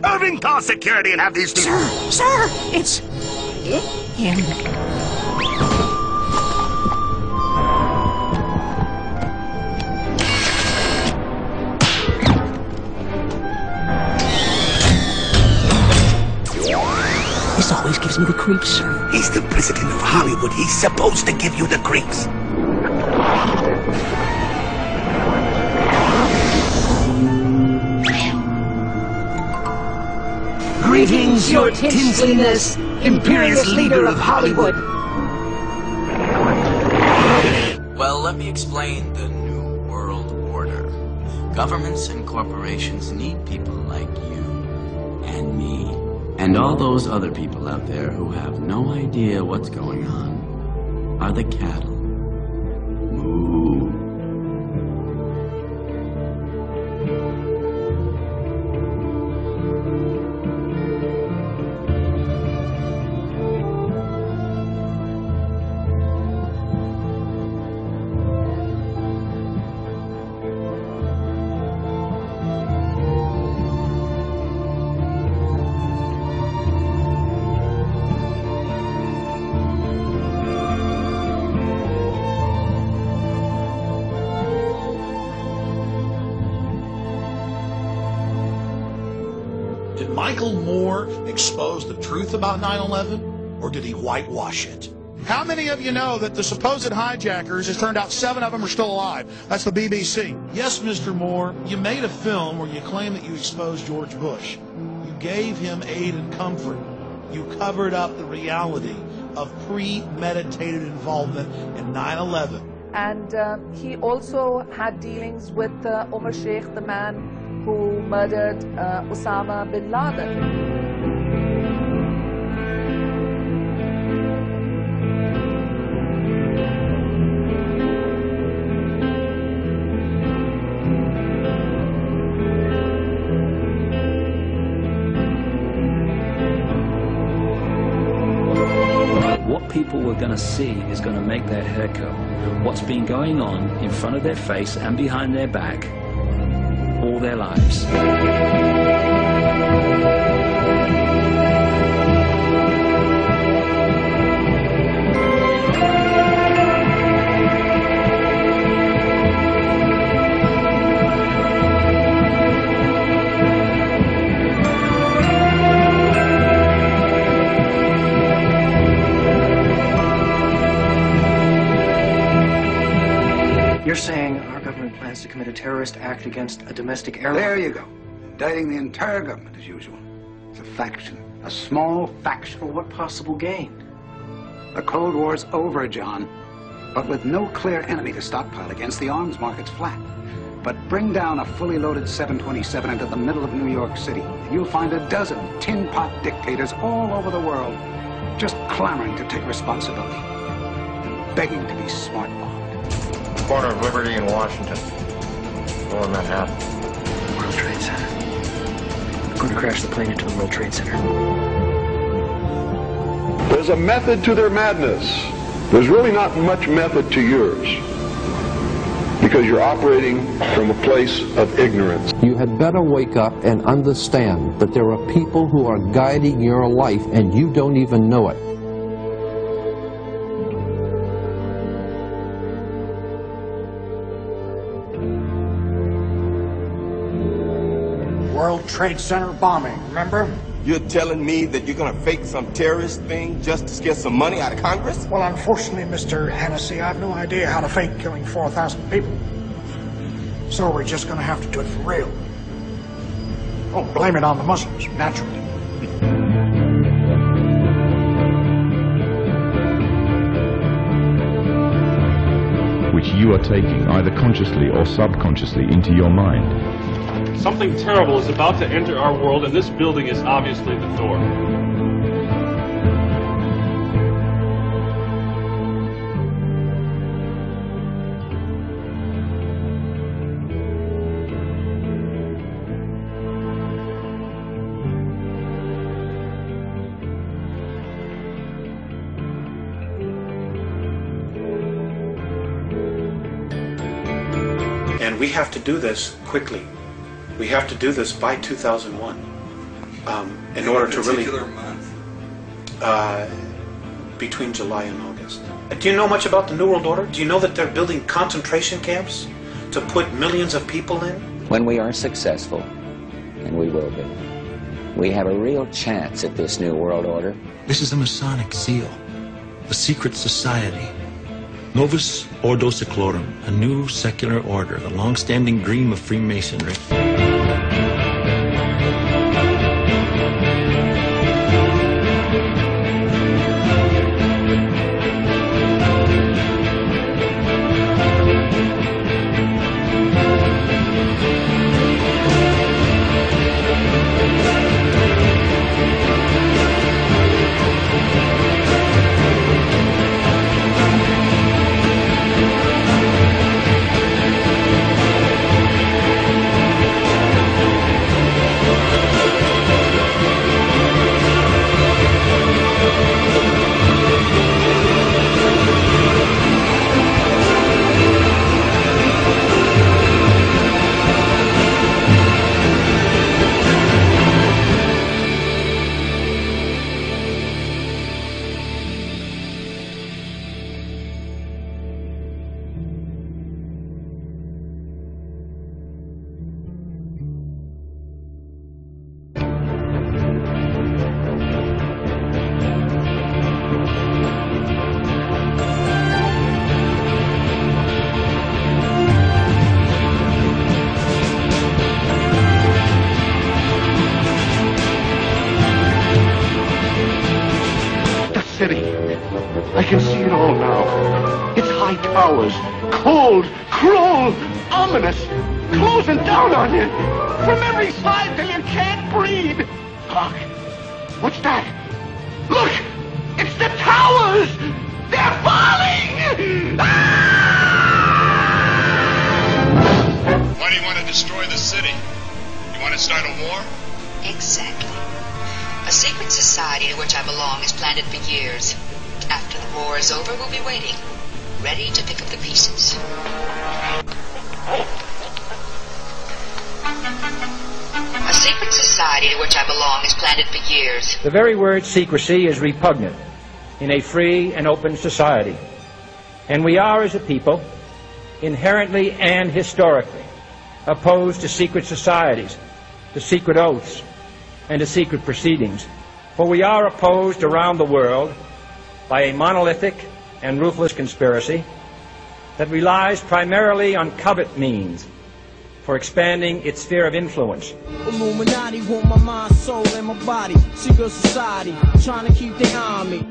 Irving, call security and have these... Sir, it's... him. This always gives me the creeps, sir. He's the president of Hollywood. He's supposed to give you the creeps. Greetings, your tinseliness, imperious leader of Hollywood. Well, let me explain the New World Order. Governments and corporations need people like you and me and all those other people out there who have no idea what's going on. Are the cattle. Moo. Did Michael Moore expose the truth about 9/11, or did he whitewash it? How many of you know that the supposed hijackers, it turned out 7 of them are still alive? That's the BBC. Yes, Mr. Moore, you made a film where you claim that you exposed George Bush. You gave him aid and comfort. You covered up the reality of premeditated involvement in 9/11. And he also had dealings with Omar Sheikh, the man who murdered Osama bin Laden. What people were going to see is going to make their hair curl. What's been going on in front of their face and behind their back all their lives. You're saying our government plans to commit a terrorist act against a domestic airline? There you go. Indicting the entire government as usual. It's a faction. A small faction. For what possible gain? The Cold War's over, John. But with no clear enemy to stockpile against, the arms market's flat. But bring down a fully loaded 727 into the middle of New York City, and you'll find a dozen tin-pot dictators all over the world just clamoring to take responsibility and begging to be smart-bombed. Corner of Liberty and Washington. Lower Manhattan. World Trade Center. I'm going to crash the plane into the World Trade Center. There's a method to their madness. There's really not much method to yours, because you're operating from a place of ignorance. You had better wake up and understand that there are people who are guiding your life and you don't even know it. World Trade Center bombing, remember? You're telling me that you're going to fake some terrorist thing just to get some money out of Congress? Well, unfortunately, Mr. Hennessy, I have no idea how to fake killing 4,000 people. So we're just going to have to do it for real. Oh, blame it on the Muslims, naturally. Which you are taking, either consciously or subconsciously, into your mind. Something terrible is about to enter our world, and this building is obviously the door. And we have to do this quickly. We have to do this by 2001. in order to really... month? Between July and August. Do you know much about the New World Order? Do you know that they're building concentration camps to put millions of people in? When we are successful, and we will be, we have a real chance at this New World Order. This is a Masonic seal, a secret society. Novus Ordo Seclorum, a new secular order, the long-standing dream of Freemasonry. I can see it all now. Its high towers, cold, cruel, ominous, closing down on you from every side till you can't breathe. Hark! What's that? Look! It's the towers! They're falling! Why do you want to destroy the city? You want to start a war? Exactly. A secret society to which I belong has planned it for years. After the war is over, we'll be waiting, ready to pick up the pieces. A secret society to which I belong has planned it for years. The very word secrecy is repugnant in a free and open society. And we are, as a people, inherently and historically opposed to secret societies, to secret oaths, and to secret proceedings. For we are opposed around the world by a monolithic and ruthless conspiracy that relies primarily on covert means for expanding its sphere of influence. Illuminati want my mind, soul, and my body. Secret society, trying to keep their eye on me.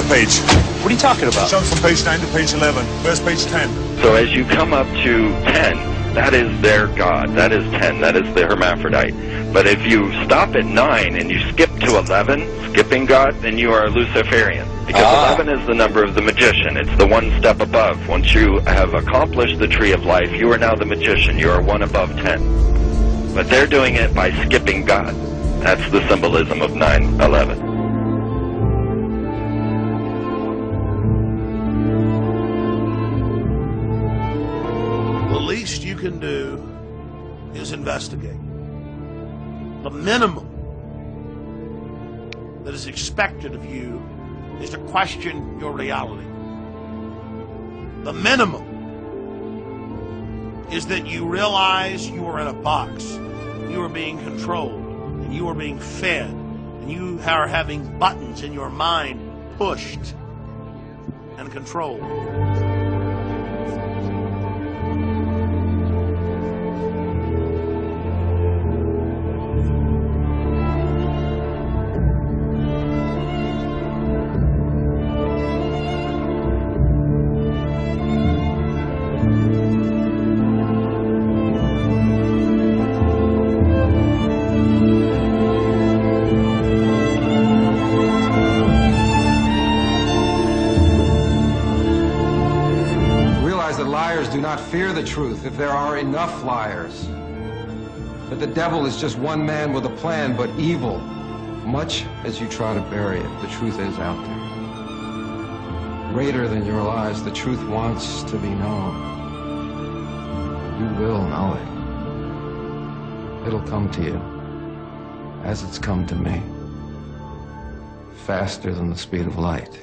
Page. What are you talking about? Jump from page 9 to page 11. Where's page 10? So as you come up to 10, that is their God. That is 10. That is the hermaphrodite. But if you stop at 9 and you skip to 11, skipping God, then you are a Luciferian. Because 11 is the number of the magician. It's the one step above. Once you have accomplished the tree of life, you are now the magician. You are one above 10. But they're doing it by skipping God. That's the symbolism of 9/11. You can do is investigate. The minimum that is expected of you is to question your reality. The minimum is that you realize you are in a box, you are being controlled, and you are being fed, and you are having buttons in your mind pushed and controlled. not fear the truth if there are enough liars. That the devil is just one man with a plan, but evil. Much as you try to bury it, the truth is out there. Greater than your lies, the truth wants to be known. You will know it. It'll come to you, as it's come to me, faster than the speed of light.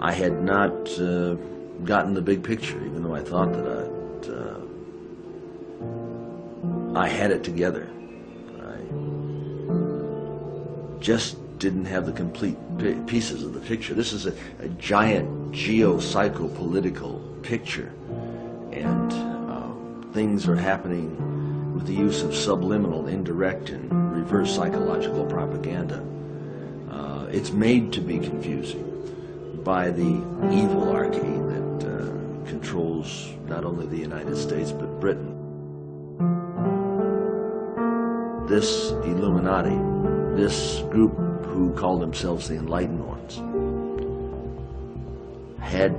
I had not gotten the big picture, even though I thought that I had it together. I just didn't have the complete pieces of the picture. This is a giant geo-psycho-political picture, and things are happening with the use of subliminal, indirect, and reverse psychological propaganda. It's made to be confusing by the evil arcane that controls not only the United States but Britain. This Illuminati, this group who called themselves the Enlightened Ones, had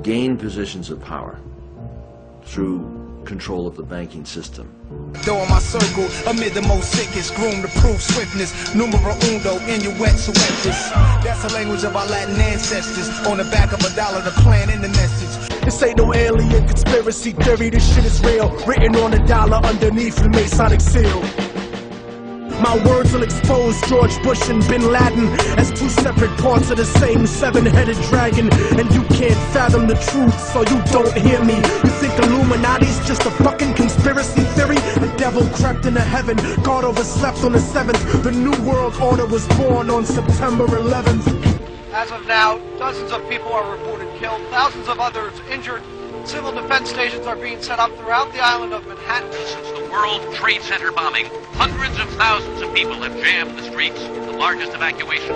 gained positions of power through control of the banking system. Though in my circle, amid the most sickest, groomed to prove swiftness, numero uno, inuit suetus. That's the language of our Latin ancestors. On the back of $1, the plan and the message. This ain't no alien conspiracy theory, this shit is real. Written on $1 underneath the Masonic seal. My words will expose George Bush and Bin Laden as two separate parts of the same seven-headed dragon. And you can't fathom the truth, so you don't hear me. You think Illuminati's just a fucking conspiracy theory? The devil crept into heaven, God overslept on the 7th. The New World Order was born on September 11th. As of now, dozens of people are reported killed, thousands of others injured. Civil defense stations are being set up throughout the island of Manhattan. Since the World Trade Center bombing, hundreds of thousands of people have jammed the streets, the largest evacuation.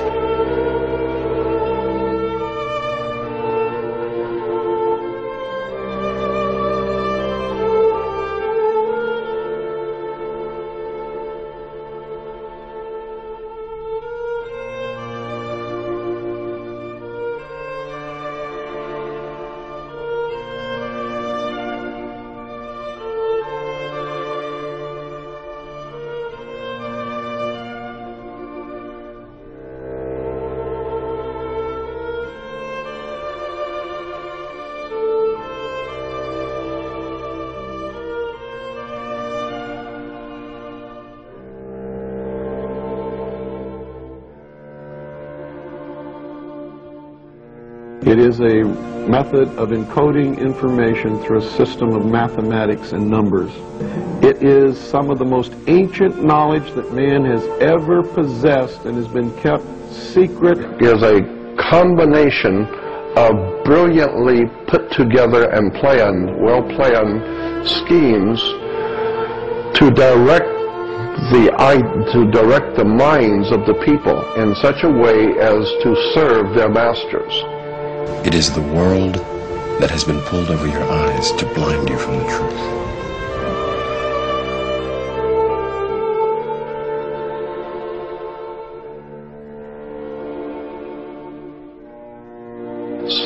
It is a method of encoding information through a system of mathematics and numbers. It is some of the most ancient knowledge that man has ever possessed and has been kept secret. It is a combination of brilliantly put together and planned, well-planned schemes to direct the minds of the people in such a way as to serve their masters. It is the world that has been pulled over your eyes to blind you from the truth.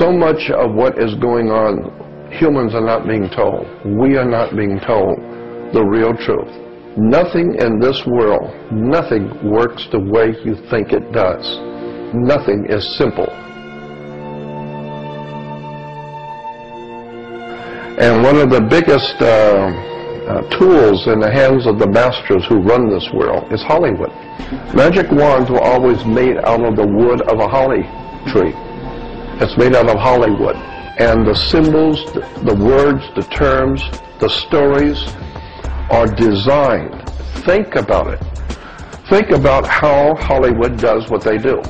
So much of what is going on, humans are not being told. We are not being told the real truth. Nothing in this world, nothing works the way you think it does. Nothing is simple. And one of the biggest tools in the hands of the masters who run this world is Hollywood. Magic wands were always made out of the wood of a holly tree. It's made out of Hollywood. And the symbols, the words, the terms, the stories are designed. Think about it. Think about how Hollywood does what they do.